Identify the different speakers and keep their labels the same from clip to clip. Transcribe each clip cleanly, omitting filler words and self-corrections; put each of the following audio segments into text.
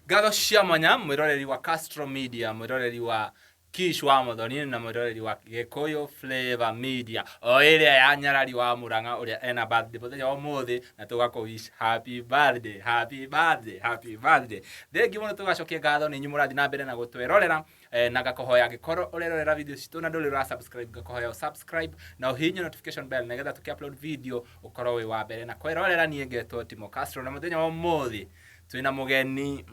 Speaker 1: Gatho cia mwanya mwiroreri wa Castro Media, mwiroreri wa Kish wa Muthoni na mwiroreri wa Gikuyu Flavor Media. O iria ya Nyarari wa Murang'a uria ena birthday muthenya umuthi na tugakuwish happy birthday, happy birthday, happy birthday. Thengi muno tugacokia ngatho ni nyumurathi na mbere na gutwirorera na gakohoya gikorwo urerorera video citu na nduri ra subscribe gakohoya subscribe na uhinye notification bell nigetha tuki-upload video ukorwo wi wa mbere na kwirorera nie ngetwo Timo Castro na muthenya wa umuthi twina mugeni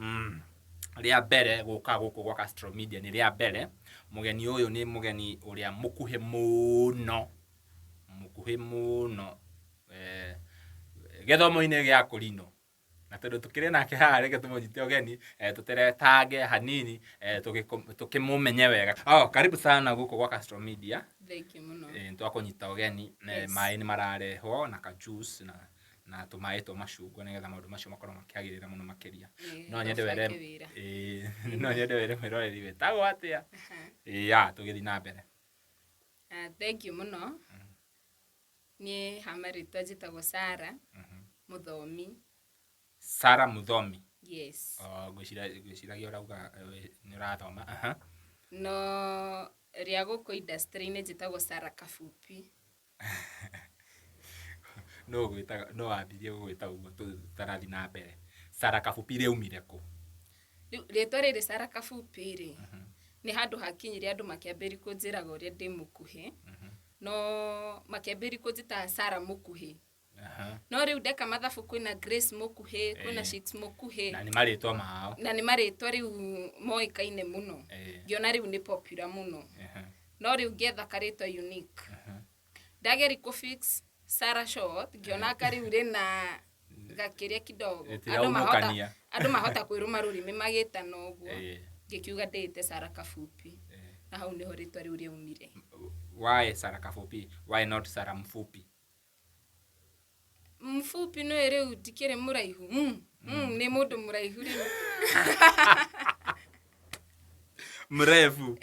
Speaker 1: ria mbere guka guku gwa Castro Media ni ria mbere. Mugeni uyu ni mugeni uria mukuhe muno gethomo-ini gia kurino na tondu tukire nake haha reke tumujite ugeni tuteretange hanini tukimumenye wega. Karibu sana guku gwa Castro Media.
Speaker 2: Thank you muno.
Speaker 1: Twakunyita ugeni mai ni mararehwo na ka juice na tumai twa macungwa nigetha maundu macio makorwo makiagirira muno makiria. No nyende were mwiroreri wetagwo atia? Tugithi na mbere.
Speaker 2: Thank you muno. Ni hamarita njitagwo Sara Muthomi.
Speaker 1: Sara Muthomi.
Speaker 2: Yes.
Speaker 1: Gwiciragia urauga ni urathoma.
Speaker 2: No ria guku industry ni njitagwo Sara Kafupi.
Speaker 1: No ambirie gwita uguo tutarathi na mbere. Sara Kafupi reumire ku?
Speaker 2: Ritwa riri Sara Kafupi ri ni handu hakinyire andu makiambiri kunjiraga uria ndi mukuhi no makiambiri kunjita Sara mukuhi. No riu ndeka mathabu kwina Grace mukuhi, kwina Sheets mukuhi
Speaker 1: na ni maritwa mao,
Speaker 2: na ni maritwa riu moikaine muno. Ngiona riu ni popular muno. No riu ngetha karitwa unique. Ndageri ku fix Sara short ngiona kariu rina gakiria kidogo. Andu mahota kwiruma rurimi magita noguo. Ngikiuga ndite Sara Kafupi. Na hau niho ritwa riu riumire.
Speaker 1: Why Sara Kafupi? Why not Sara Mfupi?
Speaker 2: Mfupi no riu ndikire muraihu. Ni mundu muraihu riu.
Speaker 1: Mrefu.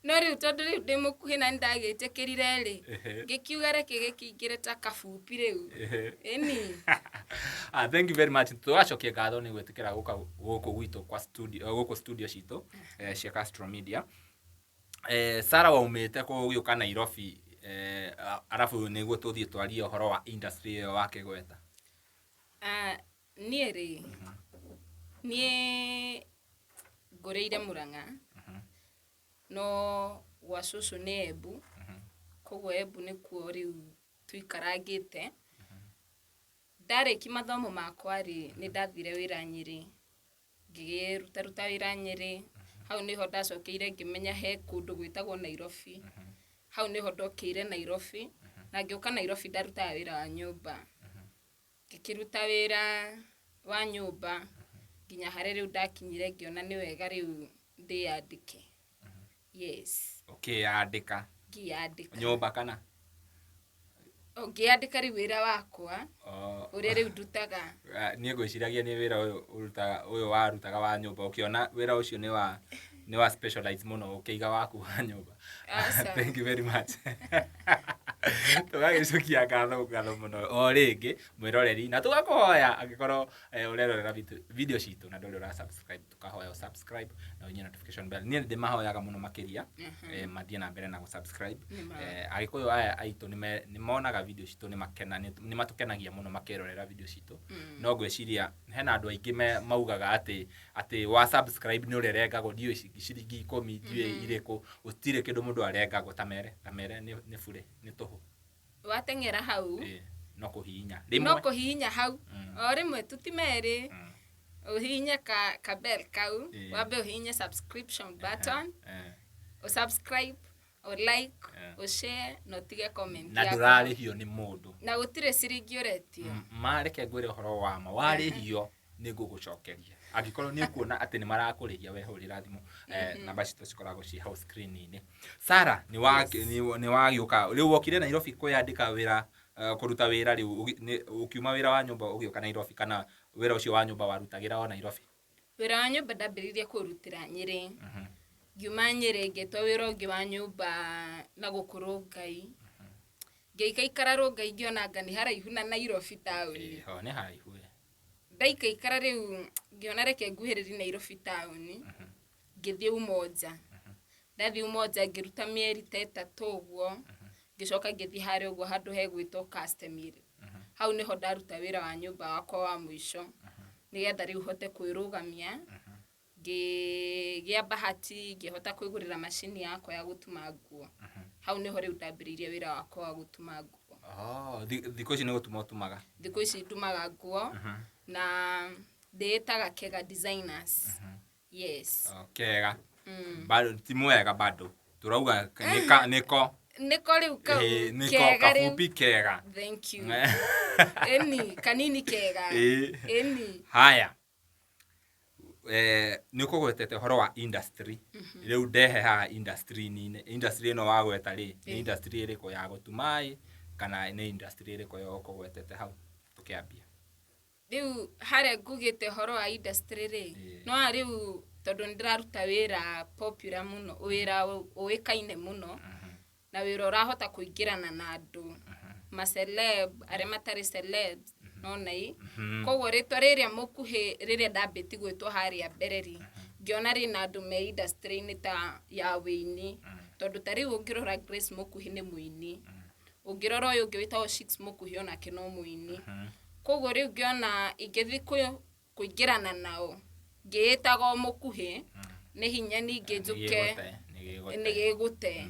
Speaker 2: No riu tondu riu ndi mukuhi na ndagĩtĩkĩrire ri ngikiuga reke gĩkĩingĩre ta Kafupi riu.
Speaker 1: Thank you very much. Tugacokia ngatho ni gwitikira guku gwitu kwa studio guku studio citu cia Castro Media. Sara waumite ku ugiuka Nairobi arafu niguo tuthie twarie uhoro wa industry wa kigweta.
Speaker 2: Nie ri nie ngoreire Murang'a no gwa cucu ni Embu. Koguo Embu ni kuo riu tuikarangite. Ndariki mathomo makwa ri ni ndathire wira Nyeri ngiruta wira Nyeri. Hau niho ndacokeire ngimenya he kundu gwitagwo Nairobi. Hau niho ndokeire Nairobi na ngioka Nairobi ndaruta wira wa nyumba. Ngikiruta wira wa nyumba nginya hare riu ndakinyire ngiona ni wega riu ndiyandike. Yes.
Speaker 1: Okay, andika.
Speaker 2: Ngiandika.
Speaker 1: Nyumba kana?
Speaker 2: Ngiandika riu wira wakwa. Uria riu ndutaga.
Speaker 1: Nie gwiciragia ni wira uyu warutaga wa nyumba ukiona wira ucio ni wa specialize muno ukiiga waku wa nyumba. Thank you very much. Tugagicokia ngatho muno o ringi mwiroreri na tugakuhoya angikorwo urerorera video citu na nduri ura subscribe tukahoya subscribe na unye notification bell. Nie ndi mahoyaga muno makiria mathie na mbere na subscribe. Agikuyu aya aitu ni monaga video citu ni matukenagia muno makirorera video citu. No gwiciria hena andu aingi maugaga ati wa subscribe ni urerengagwo dio ciringi 10 dio iriku utire kindu mundu arengagwo tamere ni bure ni tuhu
Speaker 2: watengera hau
Speaker 1: no kuhinya
Speaker 2: hau o rimwe tutimeri uhinya ka bell kau wabe uhinya subscription button o subscribe o like o share no tige comment
Speaker 1: na ndurarihio ni mundu
Speaker 2: na gutire ciringi uretio
Speaker 1: mareke ngwire horo wa ma warihio ni ngugucokeria agikorwo ni kuona ati ni marakurihia wehurira thimu namba citu cikoragwo ci house screen ini. Sara ni wagiuka riu wokire Nairobi kuyandika wira kuruta wira riu ukiuma wira wa nyumba ugiuka Nairobi kana wira ucio wa nyumba warutagira o Nairobi?
Speaker 2: Wira wa nyumba ndambiririe kurutira Nyeri. Ngiuma Nyeri ngitwa wira ungi wa nyumba na gukuru Ngai. Ngeikaikara Rongai ngiona anga ni haraihu na Nairobi town.
Speaker 1: Ho ni haraihu.
Speaker 2: ndaikaikara riu ngiona reke nguhiriri Nairobi town ngithii Umoja ndathi Umoja ngiruta mieri 3 uguo ngicoka ngithi hari uguo handu hegwitwo Customary hau niho ndaruta wira wa nyumba wakwa wa mwisho nigetha riu hote kwirugamia gia bahati ngihota kwigurira machine yakwa ya gutuma nguo hau niho riu ndambiririe wira wakwa wa gutuma nguo.
Speaker 1: Thiko ici ni gutuma utumaga?
Speaker 2: Thiko ici ndumaga nguo na ndetaga Kega Designers. Yes.
Speaker 1: Kega. Bado ti mwega bado. Turauga niko
Speaker 2: riu kau
Speaker 1: Kega kafupi Kega.
Speaker 2: Thank you. Eni kanini Kega. Eni.
Speaker 1: Haya. Niko gwetete horo wa industry. Riu ndehe ha industry industry no wagweta ri ni industry iriko ya gutumai kana ni industry iriko yo kugwetete hau tukiambia.
Speaker 2: Riu hare ngugite horo wa industry ri no riu tondu ndiraruta wira popular muno wira uikaine muno na wira urahota kuingirana na andu ma celeb are matari celebs no nei koguo ritwa riria mukuhi riria ndambiti gwitwo haria mbereri ngiona ri na andu me industry ni ta ya wini tondu tari ungirora Grace Mukuhi ni muini ungirora uyu ungi witao Shix Mukuhi ona kino muini koguo riu ngiona ingithi kuingirana nao ngiitaga Mukuhi ni hinya ningi njuke nigigute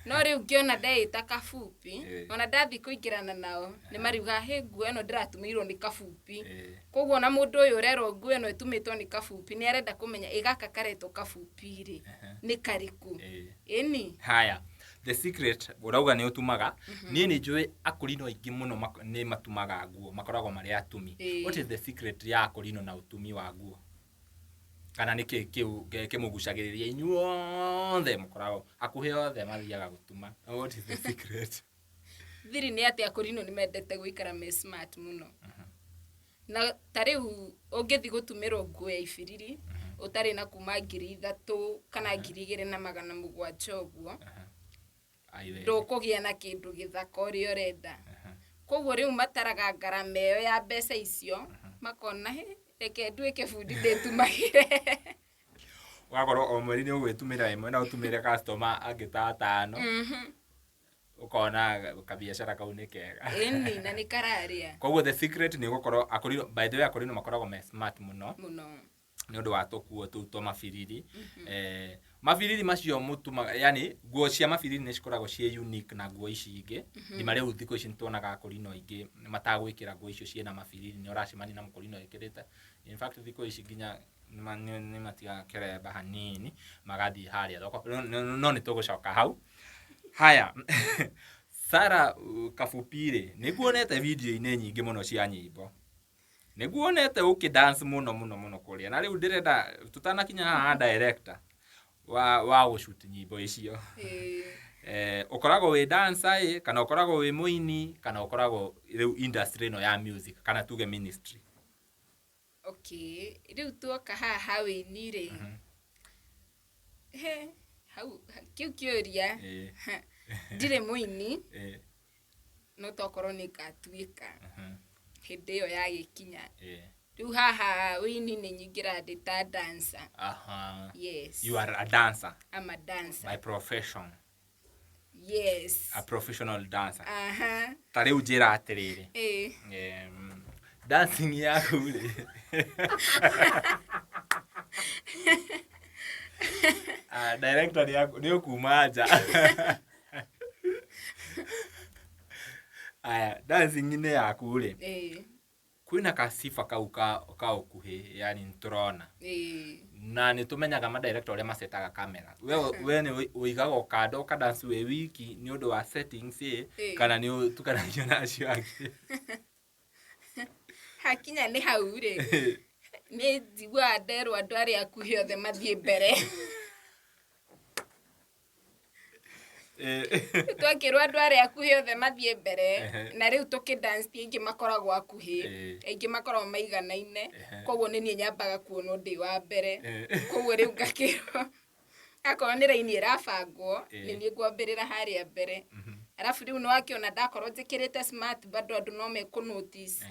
Speaker 2: no riu ngiona ndeita Kafupi ona ndathi kuingirana nao ni mariuga he nguo eno ndiratumirwo ni Kafupi koguo na mundu uyu urero nguo eno itumitwo ni Kafupi ni arenda kumenya igaka karetwo Kafupi ri ni kariku eni.
Speaker 1: Haya, the secret urauga ni utumaga ni njui akurino aingi muno ni matumaga nguo makoragwo mari atumi. What is the secret ya akurino na utumi wa nguo? Kana ni kimugucagiriria inyuothe mukoragwo akuhe othe mathiaga gutuma? What is the secret?
Speaker 2: Thiri ni ati akurino ni mendete guikara me smart muno na tariu ungithi gutumirwo nguo ya ibiriri utari na kuma 3,000 kana 2,700 uguo ndukugia na kindu githaka uria urenda koguo riu mataraga ngarama iyo ya mbeca icio makona reke nduike bundi nditumagire
Speaker 1: wakorwo o mweri ni ugwitumira imwe na utumire customer angita 5 ukona kabiashara kau ni kega
Speaker 2: eni na ni kararia.
Speaker 1: Koguo the secret ni gukorwo akurino by the way akurino makoragwo me smart muno ni undu wa tukuo tu to mabiriri mabiriri macio mutuma yani nguo cia mabiriri ni cikoragwo cie unique na nguo ici ingi ni mari uthiko ici ntuonaga akurino ingi matagwikira nguo icio ciena mabiriri ni uracimani na mukurino ikirite in fact thiko ici nginya ni matiga kereba hanini magathi haria thoko no ni tugucoka hau. Haya Sara Kafupire niguonete video-ini nyingi muno cia nyimbo niguonete ukidance muno kuria na riu ndirenda tutanakinya haha director wa gushoot nyimbo icio ukoragwo wi dancer kana ukoragwo wi muini kana ukoragwo riu industry no ya music kana tuge ministry?
Speaker 2: Okay, riu tuoka haha wini ri hau kiuria ndire muini no tokorwo ni ngatuika hindi iyo ya gikinya riu haha wini ni nyingira ndita dancer. Yes,
Speaker 1: you are a dancer?
Speaker 2: I'm a dancer
Speaker 1: by profession?
Speaker 2: Yes,
Speaker 1: a professional dancer. Tari ujira atiriri dancing yaku ri director yaku ni ukumaja aya dancing ni yaku ri kwina kasifa kau ka ukuhi yani nturona na ni tumenyaga ma director ole masetaga camera we ni uigaga kado ka dance we wiki ni undu wa settings kana ni tukanagio na acio angi
Speaker 2: hakinya ni hau ri ni njigua nderwo andu aria akuhi othe mathie mbere twakirwo andu aria akuhi othe mathie mbere na riu tukidance ingi makoragwo akuhi ingi makoragwo maiganaine koguo ni nie nyambaga kuonwo ndi wa mbere koguo riu ngakirwo akorwo ni raini irabangwo ni nie ngwambirira haria mbere arafu riu no akiona ndakorwo njikirite smart bado andu no meku notice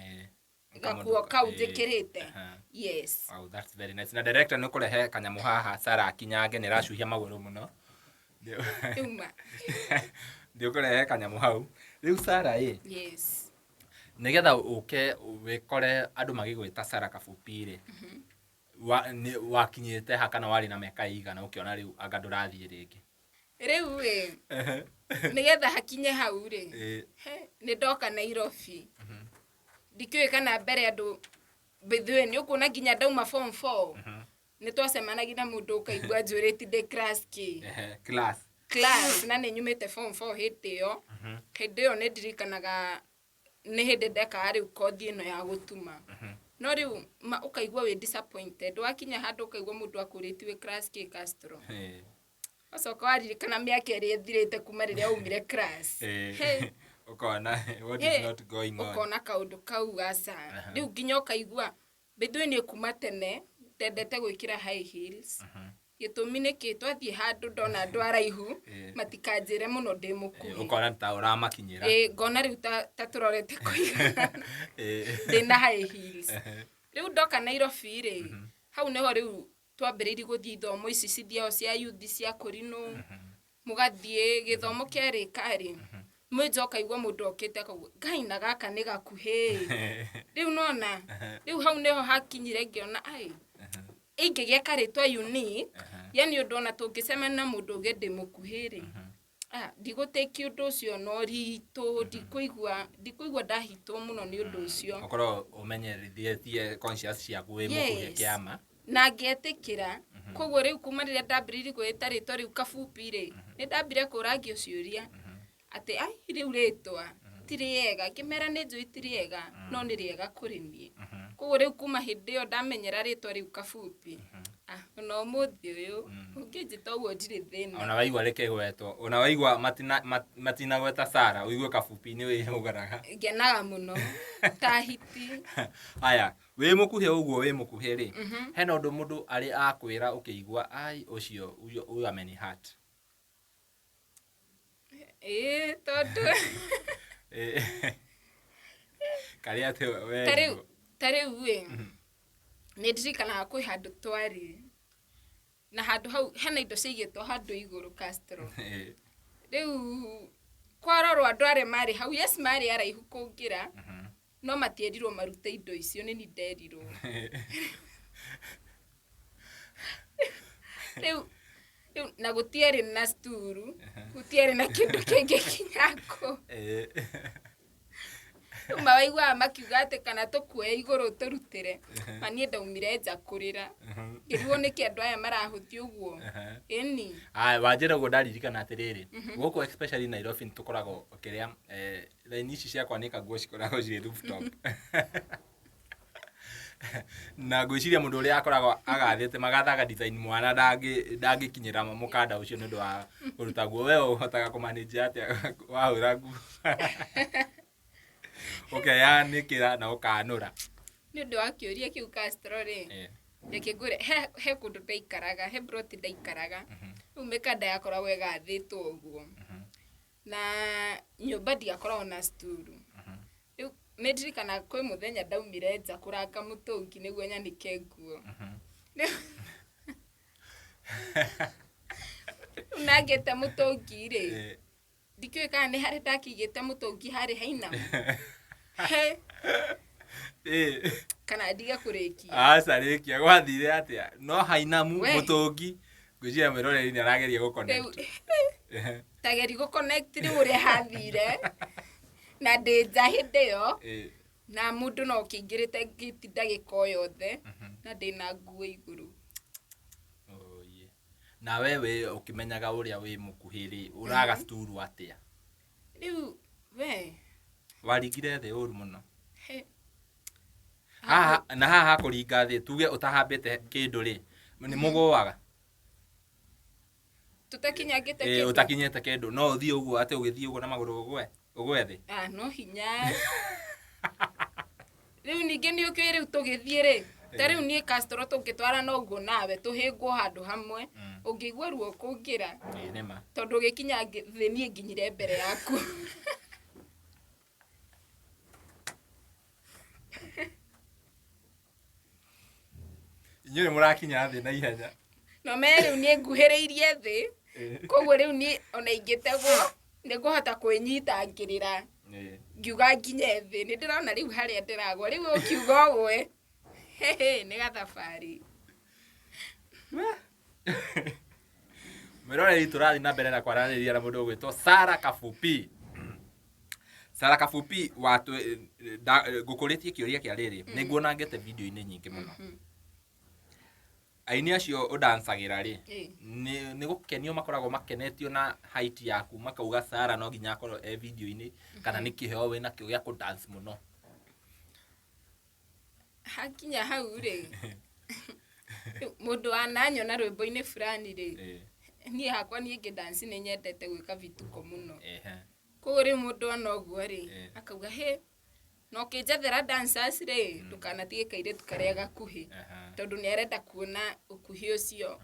Speaker 2: gakuo kau njikirite. Yes.
Speaker 1: Wow, that's very nice. Na director no kurehe kanyamu haha Sarah kinyange ni racuhia maguru muno.
Speaker 2: Uma.
Speaker 1: Ndio kurehe kanyamu hau. Riu Sarah
Speaker 2: Yes.
Speaker 1: Nigetha uke wikore andu magigwita Sarah Kabupi ri. Wakinyite hakana wari na meka igana ukiona riu anga ndurathie ringi.
Speaker 2: Riu nigetha hakinye hau ri. Ni ndoka Nairobi. Ndikiwe kana mbere andu bithwe ni ukuna nginya ndauma form 4. Ni twacemanagia na mundu ukaigua njuriti de class ki. Class na ni nyumite form 4 hindi yo. Hindi yo ni ndirikanaga ni hindi ndeka riu kothi ino ya gutuma. No riu ukaigua we disappointed. Wakinya handu ukaigua mundu akuritiwe class ki Castro. Osoka waririkana miaka iri ithirite kuma riria umire class.
Speaker 1: Ukona what is not going on.
Speaker 2: Ukona kaundu kau asa. Riu nginya ukaigua bithwe ni kuma tene ndendete gwikira high heels. Gitumi niki twathie handu ndona andu araihu matikanjire muno ndi mukuhi.
Speaker 1: Ukona ta uramakinyira.
Speaker 2: Ngona riu ta turorete kuigana. Ndina high heels. Riu ndoka Nairobi ri. Hau niho riu twambiririe guthii ithomo ici cithiao cia youth cia kurino. Mugathie githomo kiari kari. Mwejoka igwa mundu okite akauga ngai na gaka ni gakuhi. Riu nona. Riu hau niho hakinyire ngiona ai. Ingigia karitwa unique. Yani ndona tungicemana na mundu ungi ndi mukuhiri. Ndiguteki undu ucio no rito ndikuigua ndahitwo muno ni undu ucio.
Speaker 1: Okoro umenyerithie conscious ciaku wi mukuhi kiama.
Speaker 2: Na ngetikira koguo riu kuma riria ndambiririe gwita ritwa riu Kabupi ri. Ni ndambire kurangio ciuria. Ati ai riu ritwa tiriega kimera ni njui tiriega no ni riega kurimie. Koguo riu kuma hindi yo ndamenyera ritwa riu Kabupi. No muthi uyu ungijita uguo ndiri thina.
Speaker 1: Ona waigua rikigwetwo. Ona waigua matina gweta Sarah uigue Kabupi ni wihugaraga.
Speaker 2: Ngenaga muno. Tahiti.
Speaker 1: Aya, wi mukuhi uguo wi mukuhi ri. Hena undu mundu ari akwira ukigua ai ucio uyu ameni heart.
Speaker 2: Tondu.
Speaker 1: Kari ate we.
Speaker 2: Tariu we. Ni ndirikanaga kwi handu twari. Na handu hau hena indo ciigitwo handu iguru Castro. Riu kwarorwo andu are mari hau yes mari araihu kungira. No matierirwo marute indo icio ni nderirwo. Riu na gutieri na sturu. Gutieri na kindu kingi kinyako. Mawaigua makiuga ati kana tukue iguru turutire. Manie ndaumire nja kurira. Ngirwo niki andu aya marahuthia uguo. Eni.
Speaker 1: Wajira go ndaririkana atiriri. Goko especially Nairobi nitukoragwo kiria line ici cia kwanika nguo cikoragwo ciri rooftop. Na gwiciria mundu uria akoragwo agathite magathaga design mwana ndangikinyira mukanda ucio nundu wa kuruta guo we uhotaga kumanage atia wahura nguo. Okay, yanikira na ukanura.
Speaker 2: Ni undu wa kiuria kiu Castro ri. Reke ngure he kundu ndaikaraga he broti ndaikaraga. Umekanda yakoragwo igathitwo uguo. Na nyumba ndiakoragwo na sturu. Riu ni ndirikana kwi muthenya ndaumire nja kuranga mutungi niguo nyanike nguo. Nagete mutungi ri. Ndikiwe kana ni hari ndakigite mutungi hari haina. Kana ndiga kureki.
Speaker 1: Rikia gwathire atia no hainamu mutungi ngwiciria miroreri ni arageria gu connect.
Speaker 2: Tageri gu connect ri uria hathire. Na ndeja hindi yo. Na mundu no kingirite giti ndagika yothe na ndina nguo iguru.
Speaker 1: Na wewe ukimenyaga uria wi mukuhiri uraga sturu atia.
Speaker 2: Riu we
Speaker 1: warigire the uru muno. Haha kuringa thi tuge utahambite kindu ri ni muguaga.
Speaker 2: Tutakinyagite kindu.
Speaker 1: Utakinyete kindu no uthii uguo ati ugithii uguo na maguru ugwe thi.
Speaker 2: No hinya. Riu ningi ni ukio riu tugithii ri. Tariu ni Castro tungitwara no uguo nawe tuhingwo handu hamwe. Ungigwa ruo kungira.
Speaker 1: Nima.
Speaker 2: Tondu gikinya thi ni nginyire mbere yaku.
Speaker 1: Inyuĩ mũrakinya thĩ na ihenya.
Speaker 2: No me rĩu nĩ nguhĩrĩirie thĩ. Koguo rĩu ni ona ingĩtegwo nĩngũhota kwĩnyitangĩrĩra. Ngiuga nginye thĩ. Nĩ ndĩrona rĩu harĩa ndĩragwa. Rĩu ũkiuga ũgwe. Nĩ gathabarĩ.
Speaker 1: Mwĩroreri tũrathiĩ na mbere na kwaranĩria na mũndũ ũgwĩtwo Sarah Kabupi. Sarah Kabupi ngũkũrĩtie kĩũria kĩa rĩrĩ. Nĩ nguona ngete video-inĩ nyingĩ mũno. Aini acio ũdansagĩra rĩ, nĩ gũkenio makoragwo makenetio na height yaku, makauga Sarah no nginya akorwo video-inĩ, kana nĩ kĩheo wĩna kĩo gĩa kũdance mũno?
Speaker 2: Hakinya hau rĩ, mũndũ ananyona rwĩmbo-inĩ fulani rĩ, niĩ hakwa niĩ ngĩdance nĩ nyendete gwĩka vituko mũno. Koguo rĩu mũndũ ona ũguo rĩ, akauga no kĩnjathĩra dancers rĩ, ndũkanatige kairĩtu karĩa gakuhĩ, tondũ nĩ arenda kuona ũkuhĩ ũcio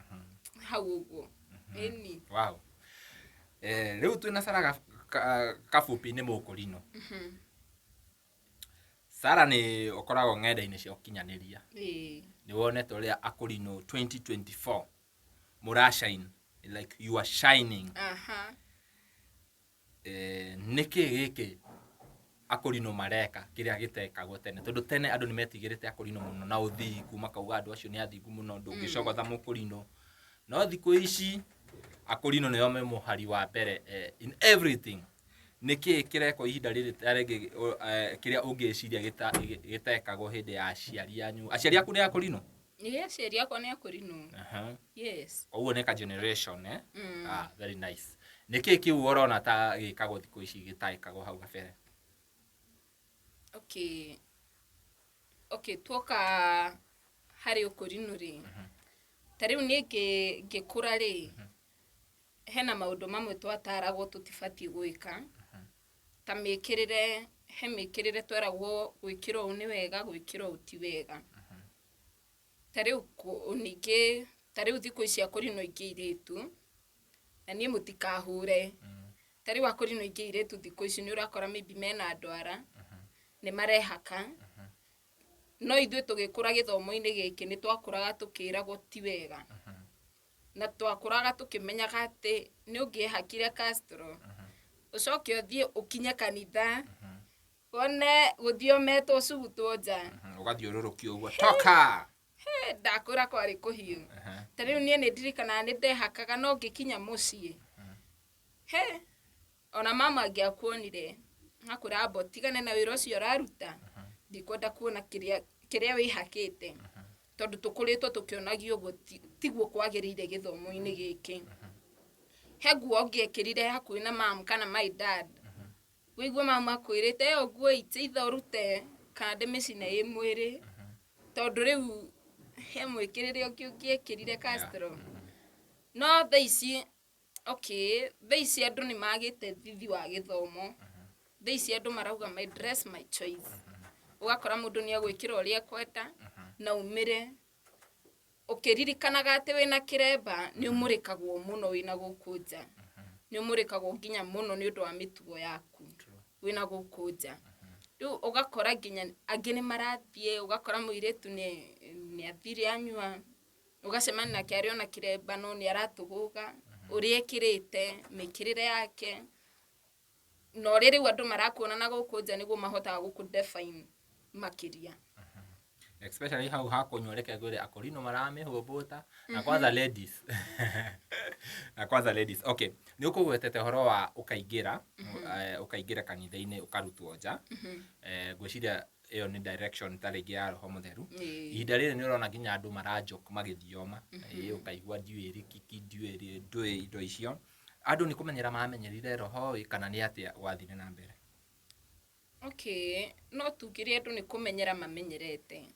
Speaker 2: hau ũguo. Ĩni.
Speaker 1: Wow. Rĩu twĩna Sarah Kabupi nĩ mũkũrinũ. Sarah nĩ ũkoragwo ng'enda-inĩ cia ũkinyanĩria. Nĩ wonete ũrĩa akũrinũ 2024 mũrashine, like you are shining. Nĩkĩ gĩkĩ akũrinũ mareka kĩrĩa gĩtekagwo tene, tondũ tene andũ nĩ metigĩrĩte akũrinũ mũno na ũthingu, makauga andũ acio nĩ athingu mũno, ndũngĩcogotha mũkũrinũ. No thikũ ici akũrinũ nĩo me mũhari wa mbere in everything. Nĩkĩ kĩrekwo ihinda rĩrĩ tarĩngĩ kĩrĩa ũngĩciria gĩtekagwo hĩndĩ ya aciari anyu? Aciari aku nĩ akũrinũ?
Speaker 2: Aciari akwa nĩ akũrinũ. Yes.
Speaker 1: Koguo nĩ ka generation, very nice. Nĩkĩ kĩu ũrona ta gĩkagwo thikũ ici gĩtekagwo hau gabere?
Speaker 2: Okay, tuoka harĩ ũkũrinũ rĩ, ta rĩu niĩ ngĩkũra rĩ, hena maũndũ mamwe twataragwo tũtibatiĩ gwĩka, ta mĩkĩrĩre, he mĩkĩrĩre tweragwo gwĩkĩra ũũ nĩ wega, gwĩkĩra ũũ ti wega. Ta rĩu ningĩ, ta rĩu thikũ ici akũrinũ aingĩ airĩtu, na niĩ mũtikahũre, ta rĩu akũrinũ aingĩ airĩtu thikũ ici nĩ ũrakora maybe mena ndwara, nĩ marehaka. No ithuĩ tũgĩkũra gĩthomo-inĩ gĩkĩ nĩ twakũraga tũkĩragwo ti wega. Na twakũraga tũkĩmenyaga atĩ nĩ ũngĩehakire Castro, ũcoke ũthiĩ ũkinye kanitha, wone gũthiĩ ũmetwo cugutwo nja.
Speaker 1: Ũgathiũrũrũkio ũguo, toka!
Speaker 2: Ndakũra kwarĩ kũhiũ. Ta rĩu niĩ nĩ ndirikanaga nĩ ndehakaga no ngĩkinya mũciĩ. Ona mama angĩakuonire, akwĩra amba ũtigane na wĩra ũcio ũraruta, ndikwenda kuona kĩrĩa wĩhakĩte. Tondũ tũkũrĩtwo tũkĩonagio ũguo tiguo kwagĩrĩire gĩthomo-inĩ gĩkĩ. He nguo ũngĩekĩrire hakuhĩ na mom kana my dad, wĩigue mama akwĩrĩte ũguo it's ũrute kana ndĩmĩcine ĩ mwĩrĩ. Tondũ rĩu he mwĩkĩrĩre ũngĩ ũngĩekĩrire Castro. No thaa ici, thaa ici andũ nĩ magĩte thithi wa gĩthomo. Thaa ici andũ marauga my dress my choice. Ũgakora mũndũ nĩ agwĩkĩra ũrĩa ekwenda na umĩre. Ũkĩririkanaga atĩ wĩna kĩremba nĩ ũmũrĩkagwo mũno wĩna gũkũ nja. Nĩ ũmũrĩkagwo nginya mũno nĩ ũndũ wa mĩtugo yaku wĩna gũkũ nja. Rĩu ũgakora nginya angĩ nĩ marathiĩ, ũgakora mũirĩtu nĩ athire anyua, ũgacemania nake arĩ ona kĩremba no nĩ aratũgũga ũrĩa ekĩrĩte, mĩkĩrĩre yake. No rĩu andũ marakuona na gũkũ nja nĩguo mahotaga gũkũ-define makĩria.
Speaker 1: Especially hau hakũnyua reke ngwĩre akũrinũ maramĩhũmbũta na kwanza ladies. Na kwanza ladies. Okay, nĩ ũkũgwetete ũhoro wa ũkaingĩra kanitha-inĩ ũkarutwo nja. Ngwĩciria ĩyo nĩ direction tarĩngĩ ya Roho Mũtheru. Ihinda rĩrĩ nĩ ũrona nginya andũ maranjoka magĩthioma. Ũkaigua ndiũĩ kiki ndiũĩ ndũĩ indo icio. Andũ nĩ kũmenyera mamenyerire roho kana nĩ atĩa wathire na mbere?
Speaker 2: No tugĩre andũ nĩ kũmenyera mamenyerete.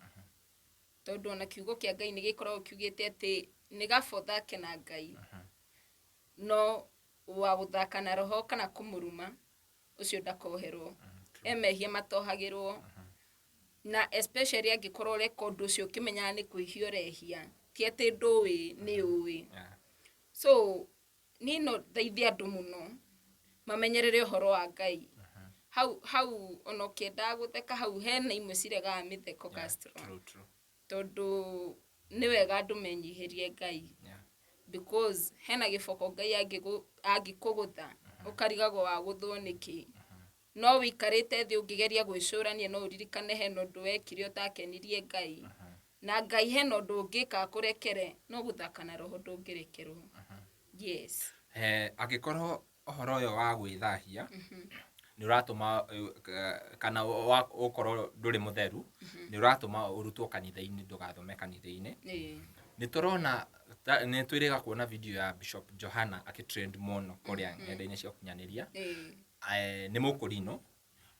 Speaker 2: Tondũ ona kiugo kĩa Ngai nĩ gĩkoragwo kiugĩte atĩ nĩ kaba ũthake na Ngai. No wa gũthaka na roho kana kũmũruma, ũcio ndakoherwo. Mehia matohagĩrwo. Na especially angĩkorwo ũreka ũndũ ũcio ũkĩmenyaga nĩ kwĩhia ũrehia. Ti atĩ ndũĩ nĩ ũĩ. So, niĩ no thaithia andũ mũno mamenyerere ũhoro wa Ngai. Hau ona ũkĩendaga gũtheka hau hena imwe ciregaga mĩtheko Castro. Tondũ nĩ wega andũ menyiherie Ngai because hena gĩboko Ngai angĩkũgũtha ũkarigagwo wa gũthwo nĩkĩ. No wĩikarĩte thĩ ũngĩgeria gwĩcũrania no ũririkane hena ũndũ wekire ũtakenirie Ngai. Na Ngai hena ũndũ ũngĩka akũrekere, no gũthaka na roho ndũngĩrekerwo. Yes.
Speaker 1: Angĩkorwo ũhoro ũyũ wa gwĩthahia nĩ ũratũma kana ũkorwo ndũrĩ mũtheru, nĩ ũratũma ũrutwo kanitha-inĩ ndũgathome kanitha-inĩ. Nĩ tũrona nĩ twĩrĩga kuona video ya Bishop Johana trend mũno kũrĩa ng'enda-inĩ cia ũkinyanĩria. Nĩ mũkũrinũ,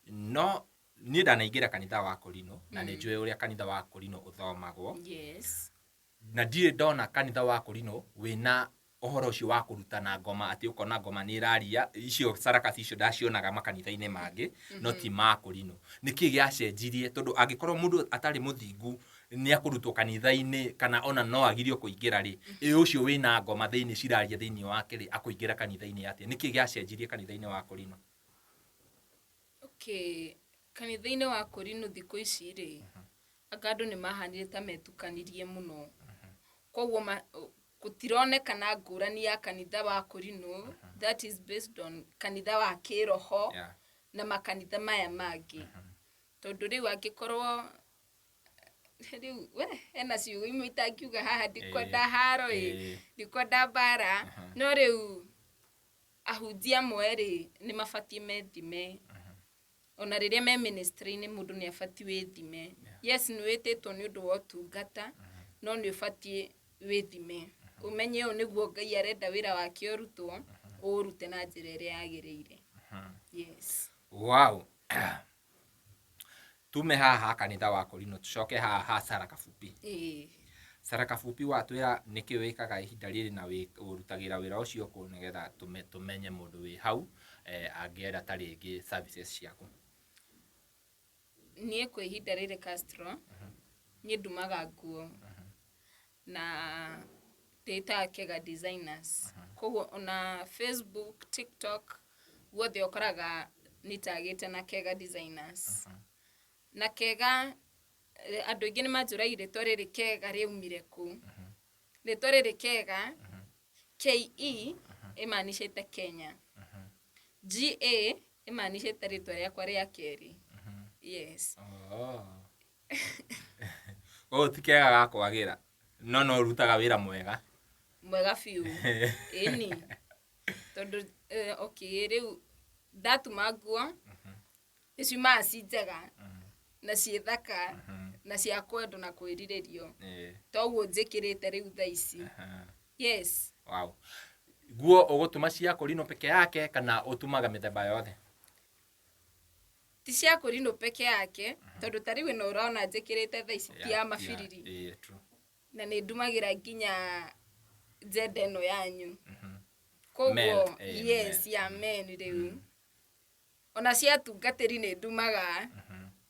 Speaker 1: no niĩ ndanaingĩra kanitha wa Kũrinũ na nĩ njũĩ ũrĩa kanitha wa Kũrinũ ũthomagwo.
Speaker 2: Yes.
Speaker 1: Na ndirĩ ndona kanitha wa Kũrinũ wĩna ũhoro ũcio wa kũrutana ngoma, atĩ ũkona ngoma nĩ ĩraria, icio sarakasi icio ndacionaga makanitha-inĩ mangĩ, no ti ma Kũrinũ. Nĩkĩ gĩacenjirie? Tondũ angĩkorwo mũndũ atarĩ mũthingu nĩ akũrutwo kanitha-inĩ kana ona no agirio kũingĩra rĩ, ũcio wĩna ngoma thĩinĩ ciraria thĩinĩ wake rĩ, akũingĩra kanitha-inĩ atĩa? Nĩkĩ gĩacenjirie kanitha-inĩ wa Kũrinũ?
Speaker 2: Okay, kanitha-inĩ wa Kũrinũ thikũ ici rĩ, andũ nĩ mahanire ta metukanirie mũno. Koguo gũtironekana ngũrani ya kanitha wa Kũrinũ, that is based on kanitha wa kĩroho na makanitha maya mangĩ. Tondũ rĩu angĩkorwo rĩu hena ciugo imwe itangiuga haha ndikwenda haro ndikwenda mbara, no rĩu ahunjia amwe rĩ nĩ mabatie methime. Ona rĩrĩa me ministry-inĩ mũndũ nĩ abatie wĩthime. Yes, nĩ wĩtĩtwo nĩ ũndũ wa ũtungata, no nĩ ũbatie wĩthime. Umenye ũũ nĩguo Ngai arenda wĩra wake ũrutwo, ũrute na njĩra ĩrĩa yagĩrĩire. Yes.
Speaker 1: Wow. Tume haha kanitha wa Kũrinũ, tucoke haha Sara Kabupi. Sara Kabupi watwĩra nĩkĩ wĩkaga ihinda rĩrĩ na ũrutagĩra wĩra ũcio kũ nĩgetha tumenye mũndũ wĩ hau angĩenda ta rĩngĩ services ciaku?
Speaker 2: Niĩ kwa ihinda rĩrĩ Castro, niĩ ndumaga nguo na ndĩtaga Kega Designers. Koguo ona Facebook, TikTok, guothe ũkoraga nĩtagĩte na Kega Designers. Na Kega, andũ aingĩ nĩ manjũragia rĩtwa rĩrĩ Kega rĩaumire kũ. Rĩtwa rĩrĩ Kega, KE ĩmanicĩte Kenya. GA ĩmanicĩte rĩtwa rĩakwa rĩa kerĩ. Yes.
Speaker 1: Ti Kega gakwagĩra, no ũrutaga wĩra mwega.
Speaker 2: Mwega biũ. Ĩni. Tondũ okay, rĩu ndatuma nguo nĩciumaga ci njega na ciĩ thaka na cia kwendwo na kwĩrirĩrio. Toguo njĩkĩrĩte rĩu thaa ici. Yes.
Speaker 1: Wow. Nguo ũgũtuma cia Kũrinũ peke yake kana ũtumaga mĩthemba yothe?
Speaker 2: Ti cia Kũrinũ peke yake, tondũ ta rĩu ĩno ũrona njĩkĩrĩte thaa ici ti ya mabiriri. Na nĩ ndumagĩra nginya njenda ĩno yanyu. Koguo yes, ya men rĩu. Ona cia tungatĩri nĩ ndumaga.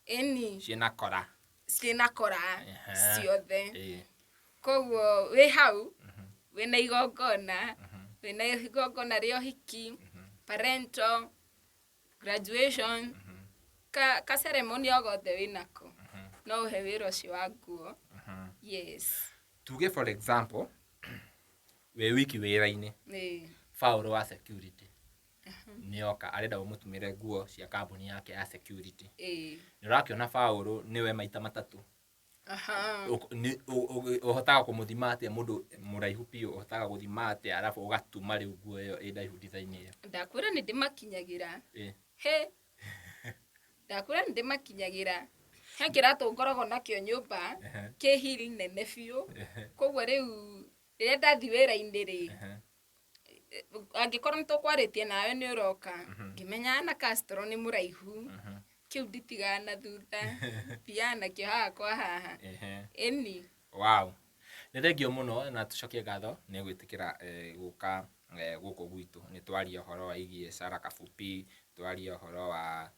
Speaker 2: Ĩni.
Speaker 1: Ciĩna kora.
Speaker 2: Ciĩna kora ciothe. Koguo wĩ hau, wĩna igongona rĩa ũhiki, parental, graduation, ka ceremony o gothe wĩnako, no ũhe wĩra ũcio wa nguo. Yes.
Speaker 1: Tuge for example, wĩ wiki wĩra-inĩ, Faũlũ wa security nĩoka arenda ũmũtumĩre nguo cia kambuni yake ya security. Nĩ ũrakĩona Faũlũ nĩwe maita matatũ. Ũhotaga kũmũthima atĩa mũndũ mũraihu biũ, ũhotaga gũthima atĩa arabu ũgatuma rĩu nguo ĩyo ĩ ndaihu design ĩyo?
Speaker 2: Ndakwĩra nĩ ndĩmakinyagĩra. Ndakwĩra nĩ ndĩmakinyagĩra. He kĩratũ ngoragwo nakĩo nyũmba kĩ hili nene biũ. Koguo rĩu rĩrĩa ndathi wĩra-inĩ rĩ, angĩkorwo nĩ tũkwarĩtie nawe nĩ ũroka, ngĩmenya na Castro nĩ mũraihu, kĩu nditigaga na thutha, thiaga nakĩo haha kwa haha. Ĩni.
Speaker 1: Wow. Nĩ thengio mũno na tũcokie ngatho nĩ gwĩtĩkĩra gũka gũkũ gwitũ. Nĩ twaria ũhoro wa igie Sara Kabupi, twaria ũhoro wa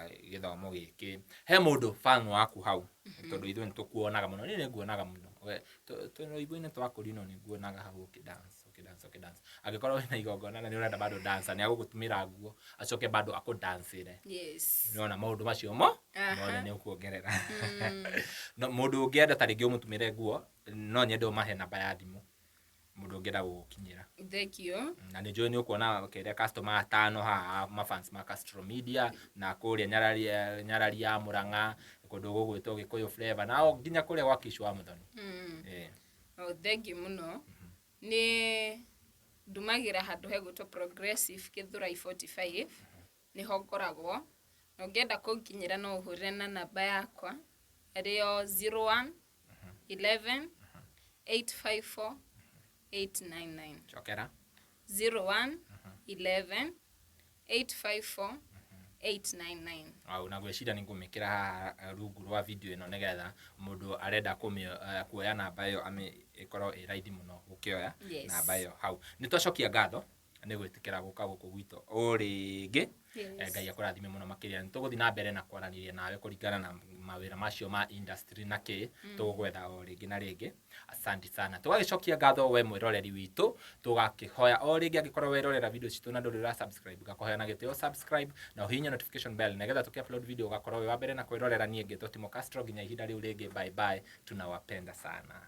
Speaker 1: gĩthomo gĩkĩ. He mũndũ fan waku hau, tondũ ithuĩ nĩ tũkuonaga mũno, niĩ nĩ nguonaga mũno we to ibuine twakuri no niguonaga hau ukidance agikorwo wina igongona na ni urenda bado dancer ni agugutumira nguo acoke bado akudancire
Speaker 2: yes
Speaker 1: niona maundu macio mone ni ukuongerera no mundu ungienda ta ringi umutumire nguo no nyende umahe namba ya thimu mundu ungienda gukinyira
Speaker 2: thank you
Speaker 1: na ni njui ni ukuona kire customer 5 ha mafans ma Castro Media na kuria nyarari ya Murang'a kundu gugwitwo Gikuyu Flavor nao nginya kuria gwa Kish wa Muthoni
Speaker 2: oh thank you muno ni ndumagira handu hegutwo Progressive Githurai 45 niho ngoragwo na ungienda kunkinyira no uhurire na namba yakwa ariyo 01 11 854 899
Speaker 1: chokera
Speaker 2: 01 11 854 899
Speaker 1: au na gwicira ni ngumikira haha rungu rwa video ino nigetha mundu arenda kuoya namba iyo ikorwo i raidi muno gukioya namba iyo hau ni twacokia ngatho ni gwitikira guka guku gwito uringi ngai akurathime muno makiria ni tuguthi na mbere na kwaraniria nawe kuringana na mawira macio ma industry na ki tugwetha o ringi na ringi asante sana tugagicokia ngatho we mwiroreri witu tugakihoya o ringi agikorwo wirorera video citu na ndurira subscribe gakohoya na gitio subscribe na uhinya notification bell nigetha tukiupload video ugakorwo wi wa mbere na kwirorera nie ngitwo Timo Castro nginya ihinda riu ringi bye bye tunawapenda sana.